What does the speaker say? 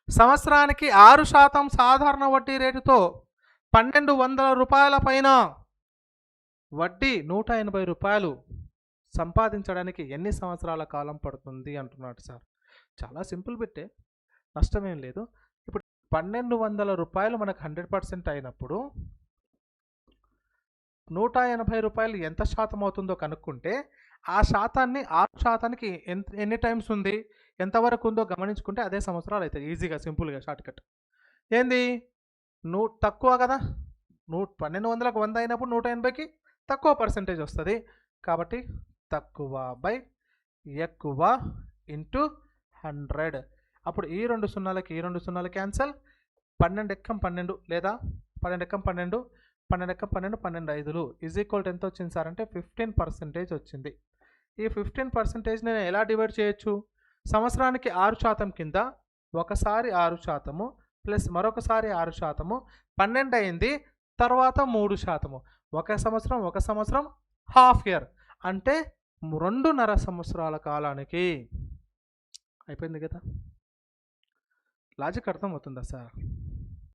సంవత్సరానికి 6% సాధారణ వడ్డీ రేటుతో 1200 రూపాయల పైన వడ్డీ 180 రూపాయలు సంపాదించడానికి ఎన్ని సంవత్సరాల కాలం పడుతుంది అంటున్నాడు సార్. చాలా సింపుల్ బిట్టే, నష్టమేం లేదు. ఇప్పుడు 1200 రూపాయలు మనకు 100% అయినప్పుడు 180 రూపాయలు ఎంత శాతం అవుతుందో కనుక్కుంటే ఆ శాతాన్ని 6%కి ఎన్ని టైమ్స్ ఉంది, ఎంతవరకు ఉందో గమనించుకుంటే అదే సంవత్సరాలు అవుతాయి. ఈజీగా సింపుల్గా షార్ట్కట్. ఏంది తక్కువ కదా, 1200కు 100 అయినప్పుడు 180కి తక్కువ పర్సెంటేజ్ వస్తుంది. కాబట్టి తక్కువ బై ఎక్కువ ఇంటూ 100. అప్పుడు ఈ 2 సున్నాలకి ఈ 2 సున్నాలు క్యాన్సల్. 12 ఎక్కం 12 లేదా 12 ఎక్కం 12, 12 ఎక్కం 12, 12 5లు ఈజ్ ఈక్వల్ ఎంత వచ్చింది సార్ అంటే 15% వచ్చింది. ఈ 15% నేను ఎలా డివైడ్ చేయొచ్చు? సంవత్సరానికి 6% కింద ఒకసారి 6% ప్లస్ మరొకసారి 6%, 12 అయింది, తర్వాత 3%. ఒక సంవత్సరం హాఫ్ ఇయర్ అంటే 2.5 సంవత్సరాల కాలానికి అయిపోయింది కదా. లాజిక్ అర్థమవుతుందా సార్?